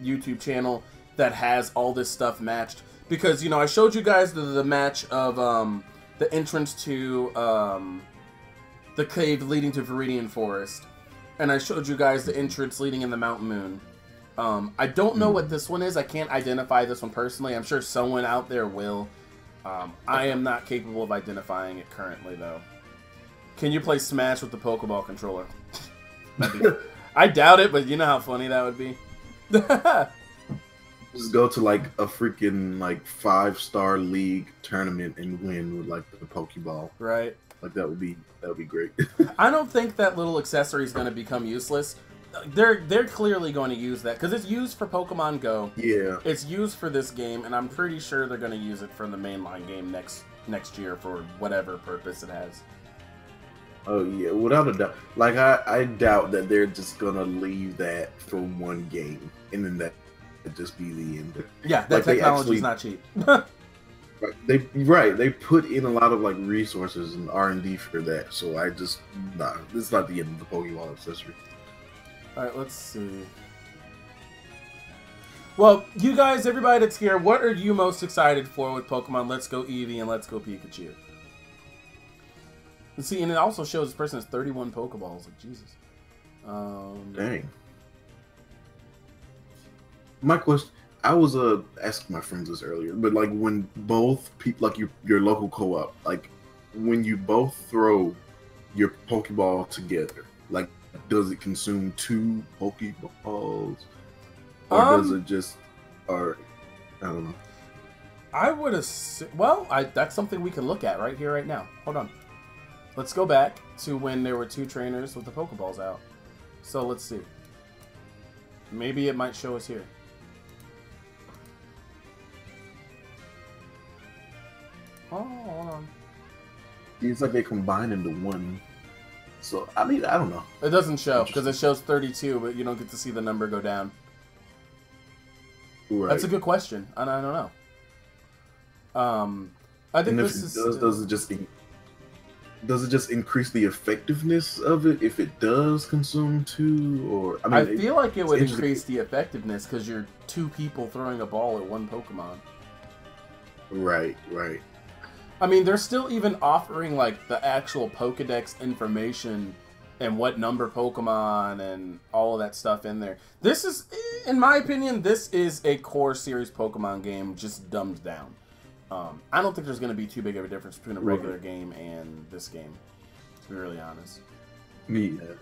YouTube channel that has all this stuff matched. Because, you know, I showed you guys the match of... the entrance to the cave leading to Viridian Forest. And I showed you guys the entrance leading in the Mountain Moon. I don't know what this one is. I can't identify this one personally. I'm sure someone out there will. I am not capable of identifying it currently, though. Can you play Smash with the Pokeball controller? I doubt it, but you know how funny that would be. Just go to like a freaking like 5-star league tournament and win with like the Pokeball. Right. Like that would be great. I don't think that little accessory is going to become useless. They're clearly going to use that because it's used for Pokemon Go. Yeah. It's used for this game, and I'm pretty sure they're going to use it for the mainline game next year for whatever purpose it has. Oh yeah, without a doubt. Like I doubt that they're just gonna leave that for one game and then that would just be the end. Yeah, that like technology's not cheap. They put in a lot of like resources and R&D for that, so this is not the end of the Pokemon accessory. Alright, let's see. Well, you guys, everybody that's here, what are you most excited for with Pokemon Let's Go Eevee and Let's Go Pikachu? And see, and it also shows this person has 31 Pokeballs. Like, Jesus. Dang. My question, I was asking my friends this earlier, but like when both people, like your local co-op, like when you both throw your Pokeball together, like does it consume 2 Pokeballs? or does it just, or I don't know. I would assume. Well, that's something we can look at right here, right now. Hold on. Let's go back to when there were 2 trainers with the Pokeballs out. So let's see. Maybe it might show us here. Oh, hold on. It's like they combine into one. So, I mean, I don't know. It doesn't show, because it shows 32, but you don't get to see the number go down. Right. That's a good question. I don't know. I think and if this it does it just increase the effectiveness of it if it does consume 2? Or I feel like it would increase the effectiveness because you're 2 people throwing a ball at one Pokemon. Right, right. I mean, they're still even offering like the actual Pokedex information and what number Pokemon and all of that stuff in there. This is, in my opinion, this is a core series Pokemon game just dumbed down. I don't think there's going to be too big of a difference between a regular game and this game, to be really honest. Me either.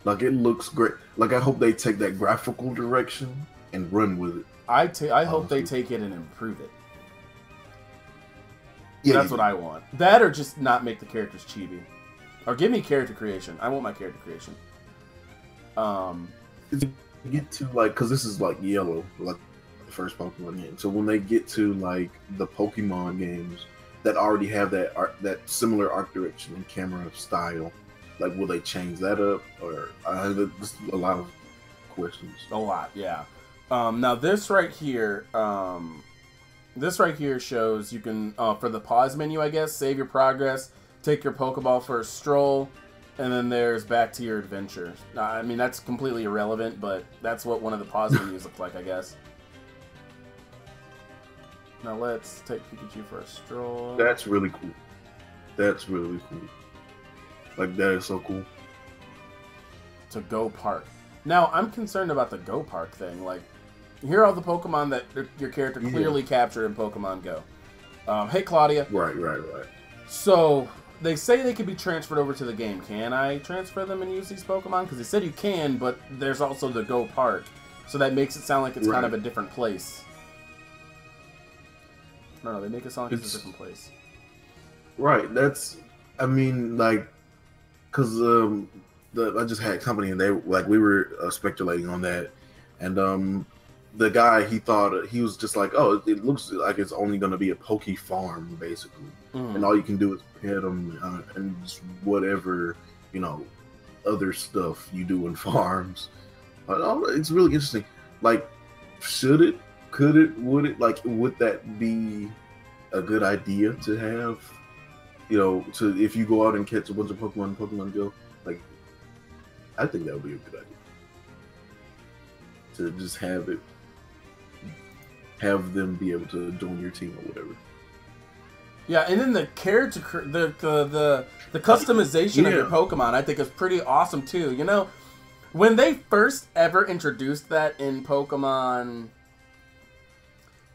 Like, it looks great. Like, I hope they take that graphical direction and run with it. I hope they take it and improve it. Yeah, that's what I want. That or just not make the characters chibi. Or give me character creation. I want my character creation. Get to, like, because this is, like, yellow, like the first Pokemon game. So when they get to, like, the Pokemon games that already have that similar art direction and camera style, like, will they change that up? Or just a lot of questions. A lot, yeah. Now this right here, shows you can, for the pause menu, I guess, save your progress, take your Pokeball for a stroll, and then there's back to your adventure. I mean, that's completely irrelevant, but that's what one of the pause menus look like, I guess. Now let's take Pikachu for a stroll. That's really cool. That's really cool. Like, that is so cool. To Go Park. Now, I'm concerned about the Go Park thing. Like, here are all the Pokemon that your character clearly captured in Pokemon Go. Hey, Claudia. Right. So, they say they can be transferred over to the game. Can I transfer them and use these Pokemon? Because they said you can, but there's also the Go Park. So that makes it sound like it's kind of a different place. No, they make it sound like it's a different place. Right, that's, I mean, like, because I just had company and they, like, we were speculating on that. And the guy, he thought, he was just like, oh, it looks like it's only going to be a Poke Farm, basically. And all you can do is pet them and just whatever, you know, other stuff you do in farms. It's really interesting. Like, should it, could it, would it, like, would that be a good idea to have, you know, to, if you go out and catch a bunch of Pokemon in Pokemon Go? Like, I think that would be a good idea. To just have them be able to join your team or whatever. Yeah, and then the character, the customization of your Pokemon, I think is pretty awesome too. You know, when they first ever introduced that in Pokemon,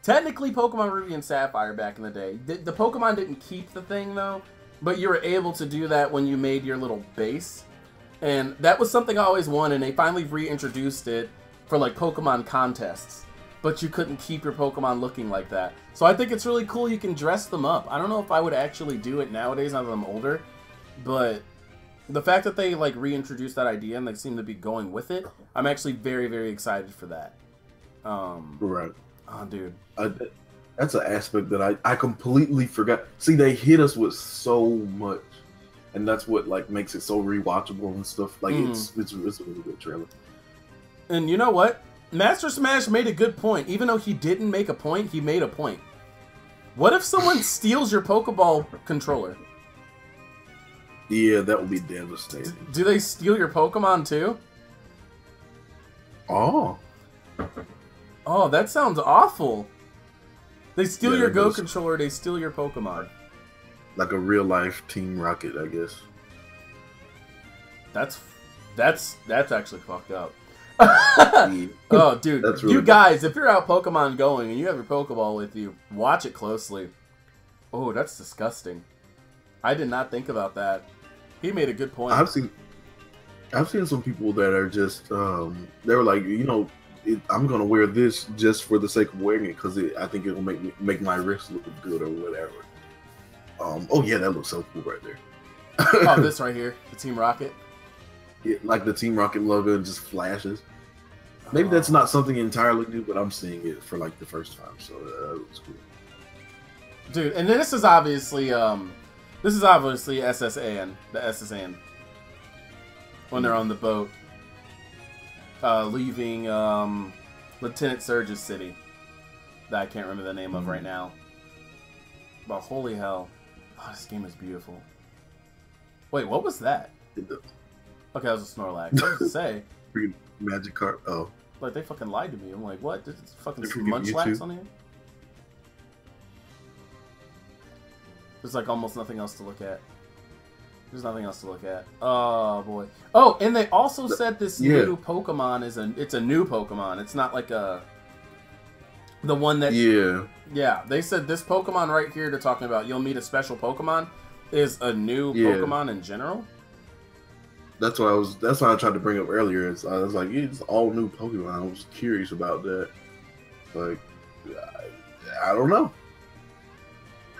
technically Pokemon Ruby and Sapphire back in the day, the Pokemon didn't keep the thing though, but you were able to do that when you made your little base, and that was something I always wanted. And they finally reintroduced it for like Pokemon contests. But you couldn't keep your Pokemon looking like that. So I think it's really cool you can dress them up. I don't know if I would actually do it nowadays now that I'm older, but the fact that they like reintroduced that idea and they seem to be going with it, I'm actually very, very excited for that. Right. Oh, dude. That's an aspect that I completely forgot. See, they hit us with so much, and that's what like makes it so rewatchable and stuff. Like it's a really good trailer. And you know what? Master Smash made a good point. Even though he didn't make a point, he made a point. What if someone steals your Pokeball controller? Yeah, that would be devastating. Do they steal your Pokemon too? Oh. Oh, that sounds awful. They steal your Go controller, they steal your Pokemon. Like a real life Team Rocket, I guess. That's actually fucked up. Oh, dude, really you guys, if you're out Pokemon going and you have your Pokeball with you, watch it closely. Oh, that's disgusting. I did not think about that. He made a good point. I've seen some people that are just they were like, you know, I'm gonna wear this just for the sake of wearing it because I think it'll make my wrist look good or whatever. Oh yeah, that looks so cool right there. Oh, this right here, the Team Rocket. Yeah, like the Team Rocket logo just flashes. Maybe that's not something entirely new, but I'm seeing it for like the first time, so that looks cool. Dude, and then this is obviously SSAN, the SSAN, when they're on the boat, leaving Lieutenant Surge's city, that I can't remember the name of right now. But holy hell, oh, this game is beautiful. Wait, what was that? Okay, that was a Snorlax. I was to say, freaking magic card. Oh, like they fucking lied to me. I'm like, what? There's fucking Munchlax on here. There's like almost nothing else to look at. There's nothing else to look at. Oh boy. Oh, and they also said this new Pokemon it's a new Pokemon. It's not like the one that yeah. They said this Pokemon right here they're talking about. You'll meet a special Pokemon is a new Pokemon in general. That's why I tried to bring up earlier. I was like, it's all new Pokemon. I was curious about that. Like, I don't know.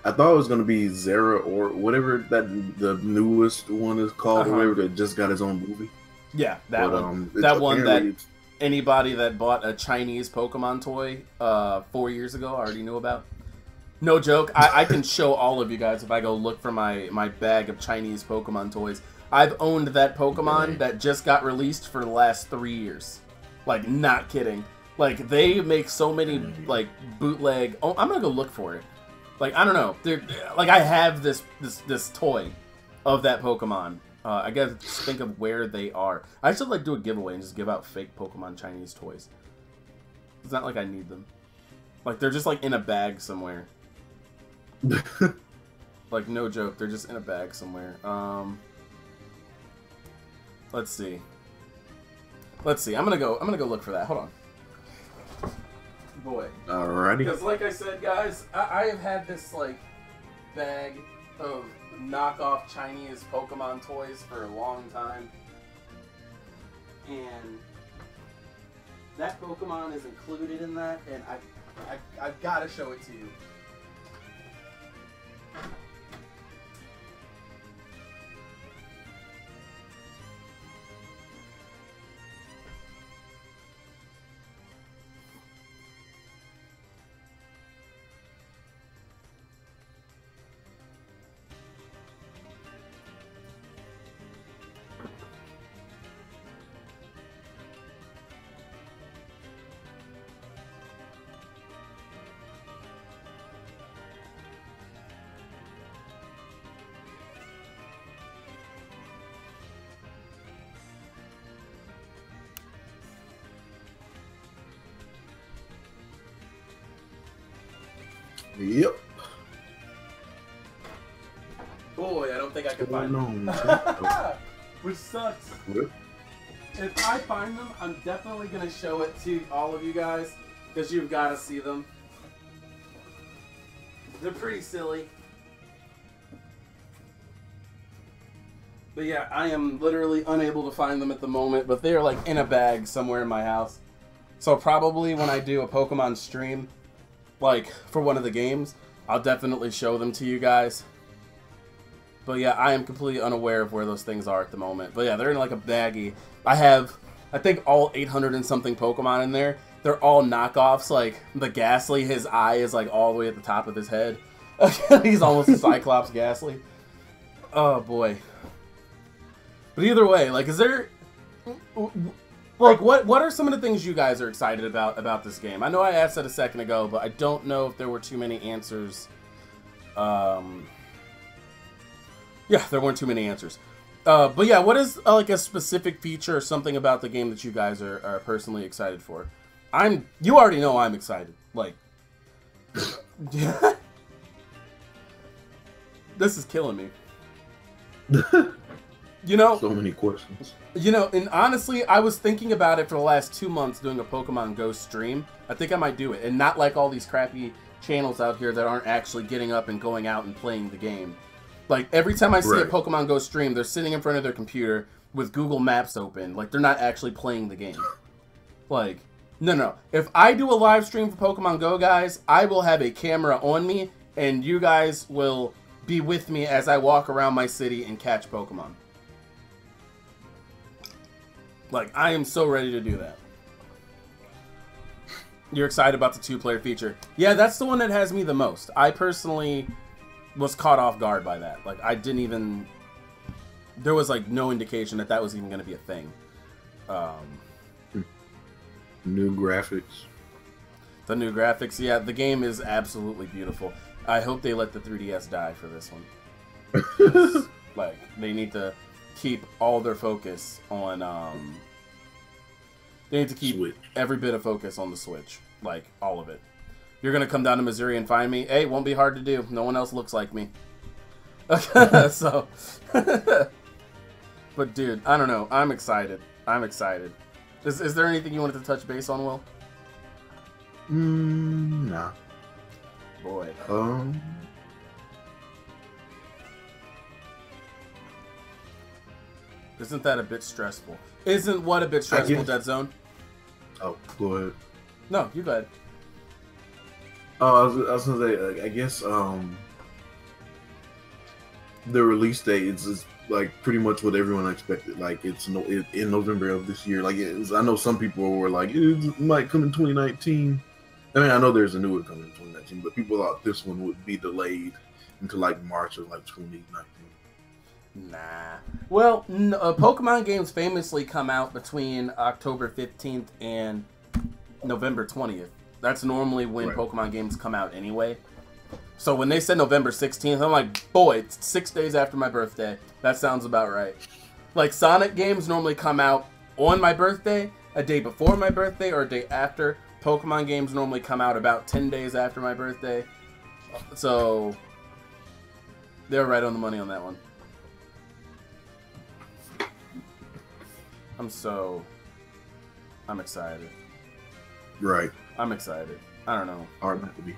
I thought it was gonna be Zera or whatever the newest one is called, or whatever that just got his own movie. Yeah, that one. That one that anybody that bought a Chinese Pokemon toy 4 years ago already knew about. No joke. I can show all of you guys if I go look for my bag of Chinese Pokemon toys. I've owned that Pokemon that just got released for the last 3 years. Like, not kidding. Like, they make so many, like, bootleg... Oh, I'm gonna go look for it. Like, I don't know. Like, I have this toy of that Pokemon. I gotta just think of where they are. I should, like, do a giveaway and just give out fake Pokemon Chinese toys. It's not like I need them. Like, they're just, like, in a bag somewhere. Like, no joke. They're just in a bag somewhere. Let's see. I'm gonna go look for that. Hold on. Boy. Alrighty. Because like I said, guys, I have had this like bag of knockoff Chinese Pokemon toys for a long time. And that Pokemon is included in that, and I've gotta show it to you. Yep. Boy, I don't think I can find them. Which sucks. Yep. If I find them, I'm definitely going to show it to all of you guys, because you've got to see them. They're pretty silly. But yeah, I am literally unable to find them at the moment, but they are like in a bag somewhere in my house. So probably when I do a Pokemon stream, like, for one of the games, I'll definitely show them to you guys. But yeah, I am completely unaware of where those things are at the moment. But yeah, they're in like a baggie. I have, I think, all 800 and something Pokemon in there. They're all knockoffs. Like, the Ghastly, his eye is like all the way at the top of his head. He's almost a Cyclops Ghastly. Oh boy. But either way, like, is there... Like, what are some of the things you guys are excited about this game? I know I asked that a second ago, but I don't know if there were too many answers. Yeah, there weren't too many answers. But yeah, what is like a specific feature or something about the game that you guys are personally excited for? You already know I'm excited. Like, this is killing me. You know, so many questions. You know, and honestly, I was thinking about it for the last 2 months doing a Pokemon Go stream. I think I might do it, and not like all these crappy channels out here that aren't actually getting up and going out and playing the game. Like, every time I see a Pokemon Go stream, they're sitting in front of their computer with Google Maps open. Like, they're not actually playing the game. Like, No. If I do a live stream for Pokemon Go, guys, I will have a camera on me, and you guys will be with me as I walk around my city and catch Pokemon. Like, I am so ready to do that. You're excited about the 2-player feature. Yeah, that's the one that has me the most. I personally was caught off guard by that. Like, I didn't even... There was, like, no indication that that was even going to be a thing. New graphics. The new graphics, yeah, the game is absolutely beautiful. I hope they let the 3DS die for this one. Like, they need to keep all their focus on, they need to keep Switch. every bit of focus on the Switch. Like, all of it. You're gonna come down to Missouri and find me. Hey, won't be hard to do. No one else looks like me. So, but dude, I don't know. I'm excited. I'm excited. Is there anything you wanted to touch base on, Will? Nah. Boy. Isn't that a bit stressful? Isn't what a bit stressful, Dead Zone? Oh, go ahead. No, you go ahead. Oh, I was gonna say, like, I guess the release date is like pretty much what everyone expected. Like, it's in November of this year. Like, I know some people were like, it might come in 2019. I mean, I know there's a new one coming in 2019, but people thought this one would be delayed until like March of like 2019. Nah. Well, Pokemon games famously come out between October 15th and November 20th. That's normally when Pokemon games come out anyway. So when they said November 16th, I'm like, boy, it's 6 days after my birthday. That sounds about right. Like, Sonic games normally come out on my birthday, a day before my birthday, or a day after. Pokemon games normally come out about 10 days after my birthday. So they're right on the money on that one. I'm excited. Right. I'm excited. I don't know. Hard not to be.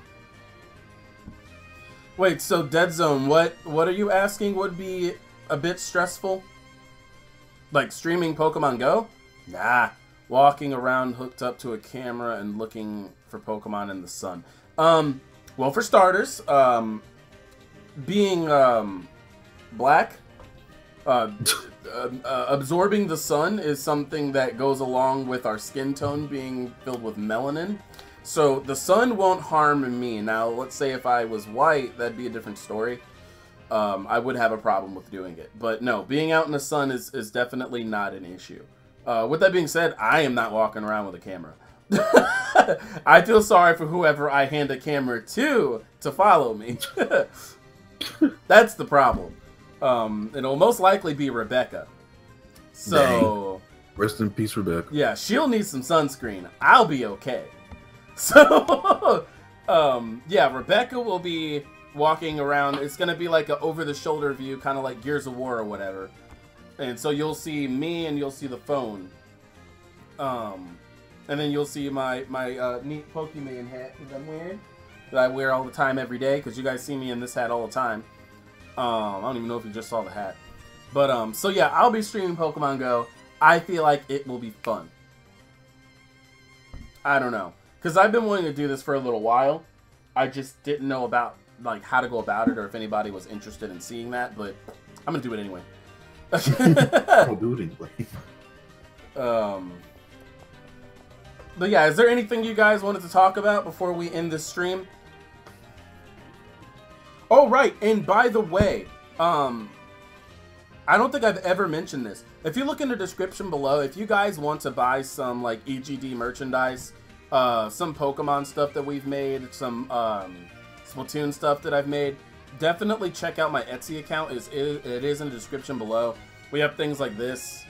Wait, so Dead Zone, what are you asking would be a bit stressful? Like streaming Pokemon Go? Nah. Walking around hooked up to a camera and looking for Pokemon in the sun. Well, for starters, being black, absorbing the sun is something that goes along with our skin tone being filled with melanin. So the sun won't harm me. Now, let's say if I was white, that'd be a different story. I would have a problem with doing it. But no, being out in the sun is definitely not an issue. With that being said, I am not walking around with a camera. I feel sorry for whoever I hand a camera to follow me. That's the problem. It'll most likely be Rebecca. So, dang. Rest in peace, Rebecca. Yeah, she'll need some sunscreen. I'll be okay. So, yeah, Rebecca will be walking around. It's going to be like an over-the-shoulder view, kind of like Gears of War or whatever. And so you'll see me and you'll see the phone. And then you'll see my neat Pokemon hat that I'm wearing. That I wear all the time every day, because you guys see me in this hat all the time. I don't even know if you just saw the hat. But, so yeah, I'll be streaming Pokemon Go. I feel like it will be fun. I don't know. Because I've been wanting to do this for a little while. I just didn't know about, like, how to go about it or if anybody was interested in seeing that. But I'm going to do it anyway. I'll do it anyway. But yeah, is there anything you guys wanted to talk about before we end this stream? Oh, right. And by the way, I don't think I've ever mentioned this. If you look in the description below, if you guys want to buy some, like, EGD merchandise, some Pokemon stuff that we've made, some Splatoon stuff that I've made, definitely check out my Etsy account. It is in the description below. We have things like this.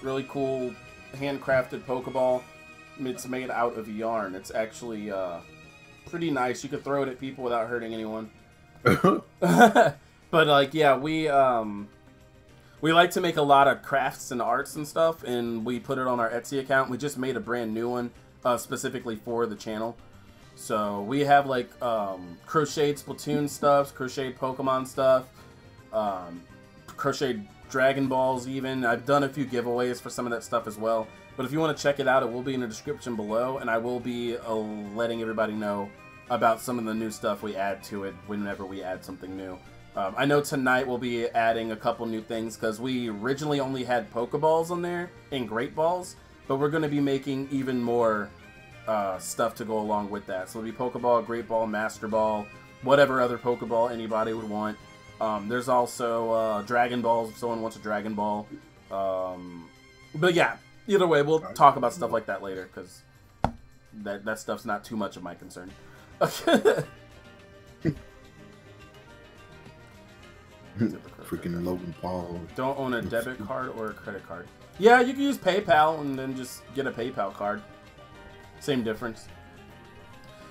Really cool handcrafted Pokeball. It's made out of yarn. It's actually pretty nice. You could throw it at people without hurting anyone. But like, yeah, we like to make a lot of crafts and arts and stuff, and we put it on our Etsy account. We just made a brand new one specifically for the channel. So we have like crocheted Splatoon stuff, crocheted Pokemon stuff, crocheted Dragon Balls even. I've done a few giveaways for some of that stuff as well. But if you want to check it out, it will be in the description below, and I will be letting everybody know about some of the new stuff we add to it whenever we add something new. I know tonight we'll be adding a couple new things because we originally only had Pokeballs on there and Great Balls, but we're going to be making even more stuff to go along with that. So it'll be Pokeball, Great Ball, Master Ball, whatever other Pokeball anybody would want. There's also Dragon Balls if someone wants a Dragon Ball. But yeah, either way, we'll talk about stuff like that later because that stuff's not too much of my concern. Freaking Logan Paul. Don't own a debit card or a credit card. Yeah, you can use PayPal and then just get a PayPal card. Same difference.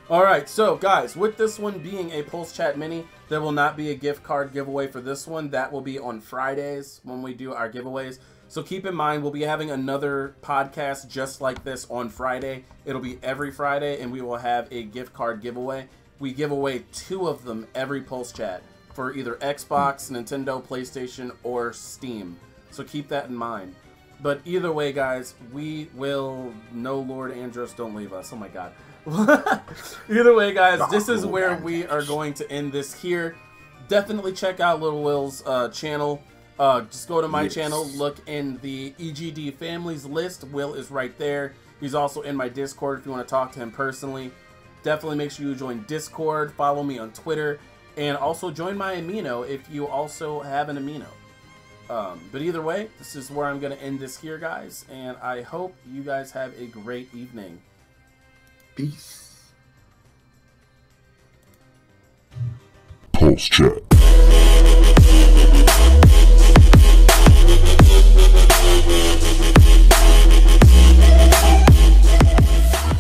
Alright, so guys, with this one being a Pulschat Mini, there will not be a gift card giveaway for this one. That will be on Fridays when we do our giveaways. So keep in mind, we'll be having another podcast just like this on Friday. It'll be every Friday, and we will have a gift card giveaway. We give away 2 of them every Pulschat for either Xbox, Nintendo, PlayStation, or Steam. So keep that in mind. But either way, guys, we will... No, Lord Andros, don't leave us. Oh my god. Either way, guys, this is where we are going to end this here. Definitely check out Little Will's channel. Just go to my channel, look in the EGD Families list. Will is right there. He's also in my Discord if you want to talk to him personally. Definitely make sure you join Discord, follow me on Twitter, and also join my Amino if you also have an Amino. But either way, this is where I'm going to end this here, guys, and I hope you guys have a great evening. Peace. Pulschat.